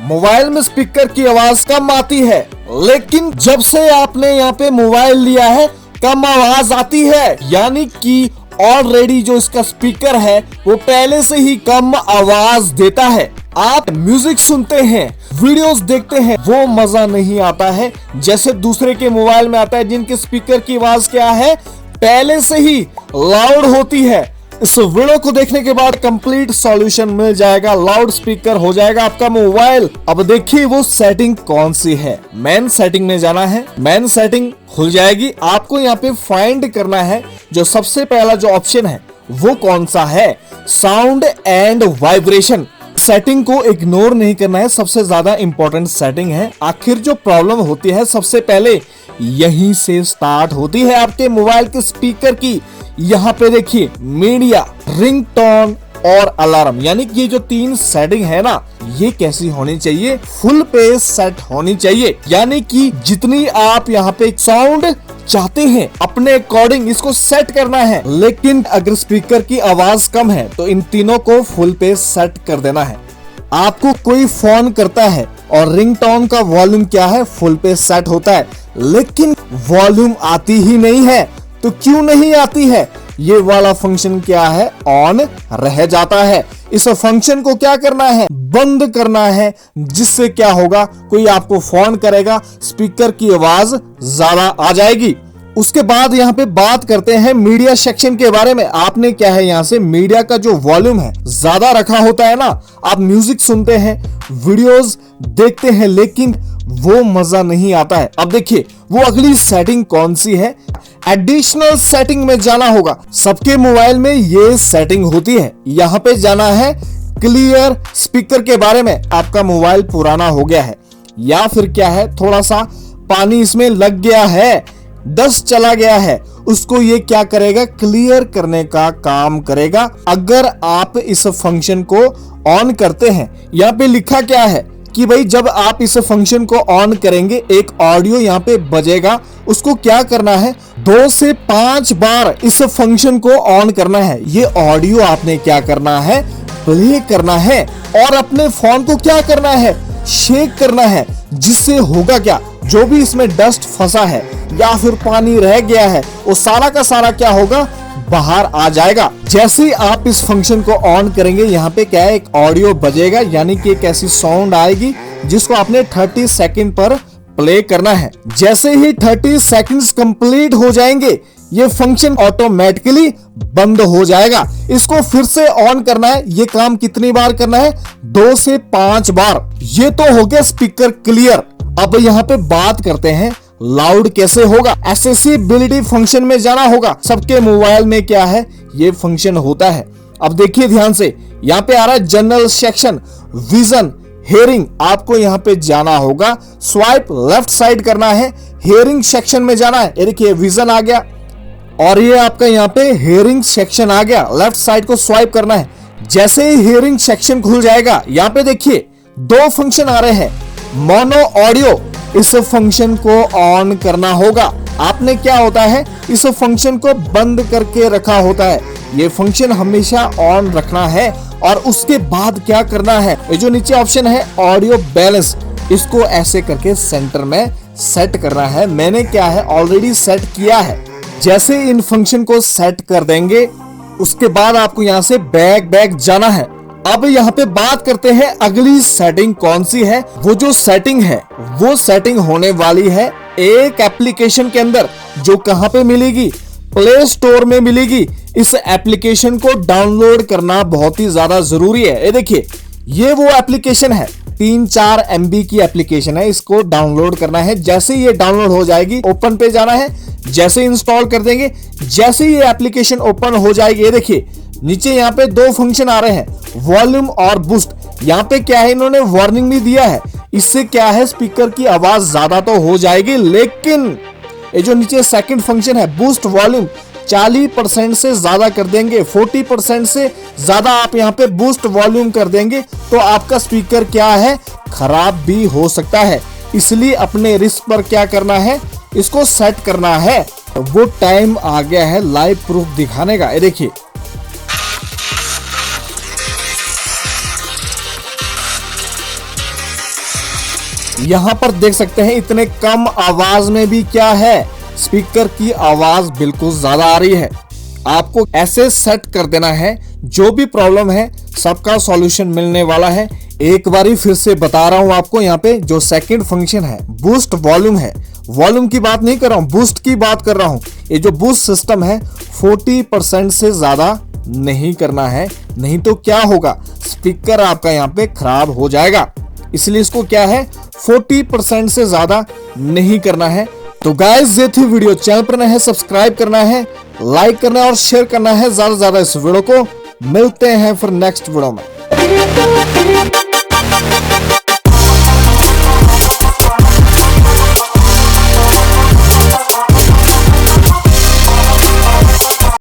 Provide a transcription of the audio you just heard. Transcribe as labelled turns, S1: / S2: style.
S1: Mobile में speaker की आवाज कम आती है, लेकिन जब से आपने यहाँ पे मोबाइल लिया है कम आवाज आती है। यानी कि ऑलरेडी जो इसका स्पीकर है वो पहले से ही कम आवाज देता है। आप म्यूजिक सुनते हैं, वीडियोस देखते हैं, वो मजा नहीं आता है जैसे दूसरे के मोबाइल में आता है, जिनके स्पीकर की आवाज क्या है, पहले से ही लाउड होती है। इस वीडियो को देखने के बाद कंप्लीट सॉल्यूशन मिल जाएगा, लाउड स्पीकर हो जाएगा आपका मोबाइल। अब देखिए वो सेटिंग कौन सी है। मेन सेटिंग में जाना है, मेन सेटिंग खुल जाएगी। आपको यहाँ पे फाइंड करना है जो सबसे पहला जो ऑप्शन है वो कौन सा है, साउंड एंड वाइब्रेशन। सेटिंग को इग्नोर नहीं करना है, सबसे ज्यादा इंपॉर्टेंट सेटिंग है। आखिर जो प्रॉब्लम होती है सबसे पहले यहीं से स्टार्ट होती है आपके मोबाइल के स्पीकर की। यहाँ पे देखिए मीडिया, रिंगटोन और अलार्म, यानी कि ये जो 3 सेटिंग है ना, ये कैसी होनी चाहिए, फुल पे सेट होनी चाहिए। यानी कि जितनी आप यहाँ पे साउंड चाहते हैं अपने अकॉर्डिंग इसको सेट करना है। लेकिन अगर स्पीकर की आवाज कम है तो इन तीनों को फुल पे सेट कर देना है। आपको कोई फोन करता है और रिंगटोन का वॉल्यूम क्या है, फुल पे सेट होता है, लेकिन वॉल्यूम आती ही नहीं है। तो क्यों नहीं आती है, ये वाला फंक्शन क्या है, ऑन रह जाता है। इस फंक्शन को क्या करना है, बंद करना है, जिससे क्या होगा, कोई आपको फोन करेगा, स्पीकर की आवाज ज्यादा आ जाएगी। उसके बाद यहाँ पे बात करते हैं मीडिया सेक्शन के बारे में। आपने क्या है, यहाँ से मीडिया का जो वॉल्यूम है ज्यादा रखा होता है ना, आप म्यूजिक सुनते हैं, वीडियोस देखते हैं, लेकिन वो मजा नहीं आता है। अब देखिए वो अगली सेटिंग कौन सी है, एडिशनल सेटिंग में जाना होगा। सबके मोबाइल में ये सेटिंग होती है। यहाँ पे जाना है क्लियर स्पीकर के बारे में। आपका मोबाइल पुराना हो गया है या फिर क्या है, थोड़ा सा पानी इसमें लग गया है, डस्ट चला गया है, उसको ये क्या करेगा, क्लियर करने का काम करेगा। अगर आप इस फंक्शन को ऑन करते हैं, यहाँ पे लिखा क्या है कि भाई जब आप इस फंक्शन को ऑन करेंगे एक ऑडियो यहाँ पे बजेगा, उसको क्या करना है, 2 से 5 बार इस फंक्शन को ऑन करना है। ये ऑडियो आपने क्या करना है, प्ले करना है और अपने फोन को क्या करना है, शेक करना है। जिससे होगा क्या, जो भी इसमें डस्ट फंसा है या फिर पानी रह गया है, वो सारा का सारा क्या होगा, बाहर आ जाएगा। जैसे ही आप इस फंक्शन को ऑन करेंगे, यहाँ पे क्या है, एक ऑडियो बजेगा, यानी कि एक ऐसी साउंड आएगी जिसको आपने 30 सेकंड पर प्ले करना है। जैसे ही 30 सेकंड्स कंप्लीट हो जाएंगे, ये फंक्शन ऑटोमेटिकली बंद हो जाएगा। इसको फिर से ऑन करना है। ये काम कितनी बार करना है, 2 से 5 बार। ये तो हो गया स्पीकर क्लियर। अब यहाँ पे बात करते हैं लाउड कैसे होगा। एक्सेसिबिलिटी फंक्शन में जाना होगा। सबके मोबाइल में क्या है, ये फंक्शन होता है। अब देखिए ध्यान से, यहाँ पे आ रहा है जनरल सेक्शन, विजन, हेयरिंग। आपको यहाँ पे जाना होगा, स्वाइप लेफ्ट साइड करना है, हेयरिंग सेक्शन में जाना है। ये देखिए विजन आ गया और ये आपका यहाँ पे हेयरिंग सेक्शन आ गया, लेफ्ट साइड को स्वाइप करना है। जैसे ही हेयरिंग सेक्शन खुल जाएगा, यहाँ पे देखिए 2 फंक्शन आ रहे हैं, मोनो ऑडियो। इस फंक्शन को ऑन करना होगा। आपने क्या होता है, इस फंक्शन को बंद करके रखा होता है। ये फंक्शन हमेशा ऑन रखना है। और उसके बाद क्या करना है, ये जो नीचे ऑप्शन है ऑडियो बैलेंस, इसको ऐसे करके सेंटर में सेट करना है। मैंने क्या है, ऑलरेडी सेट किया है। जैसे इन फंक्शन को सेट कर देंगे, उसके बाद आपको यहाँ से बैक जाना है। अब यहाँ पे बात करते हैं अगली सेटिंग कौन सी है। वो जो सेटिंग है वो सेटिंग होने वाली है एक एप्लीकेशन के अंदर, जो कहाँ पे मिलेगी, प्ले स्टोर में मिलेगी। इस एप्लीकेशन को डाउनलोड करना बहुत ही ज्यादा जरूरी है। ये देखिए ये वो एप्लीकेशन है, 3-4 MB की एप्लीकेशन है, इसको डाउनलोड करना है। जैसे ये डाउनलोड हो जाएगी, ओपन पे जाना है, जैसे इंस्टॉल कर देंगे, जैसे ये एप्लीकेशन ओपन हो जाएगी, ये देखिए नीचे यहाँ पे 2 फंक्शन आ रहे हैं, वॉल्यूम और बूस्ट। यहाँ पे क्या है, इन्होंने वार्निंग भी दिया है। इससे क्या है, स्पीकर की आवाज ज्यादा तो हो जाएगी, लेकिन ये जो नीचे सेकंड फंक्शन है बूस्ट वॉल्यूम, 40% से ज्यादा कर देंगे, 40% से ज्यादा आप यहाँ पे बूस्ट वॉल्यूम कर देंगे तो आपका स्पीकर क्या है, खराब भी हो सकता है। इसलिए अपने रिस्क पर क्या करना है, इसको सेट करना है। वो टाइम आ गया है लाइव प्रूफ दिखाने का। ये देखिए यहाँ पर देख सकते हैं इतने कम आवाज में भी क्या है, स्पीकर की आवाज बिल्कुल ज्यादा आ रही है। आपको ऐसे सेट कर देना है, जो भी प्रॉब्लम है सबका सॉल्यूशन मिलने वाला है। एक बारी फिर से बता रहा हूं आपको, यहाँ पे जो सेकंड फंक्शन है बूस्ट वॉल्यूम है, वॉल्यूम की बात नहीं कर रहा हूं, बूस्ट की बात कर रहा हूं। ये जो बूस्ट सिस्टम है 40% से ज्यादा नहीं करना है, नहीं तो क्या होगा, स्पीकर आपका यहाँ पे खराब हो जाएगा। इसलिए इसको क्या है 40% से ज्यादा नहीं करना है। तो गाइस ये थी वीडियो, चैनल पर नए हैं सब्सक्राइब करना है, लाइक करना है और शेयर करना है ज्यादा से ज्यादा इस वीडियो को। मिलते हैं फिर नेक्स्ट वीडियो में।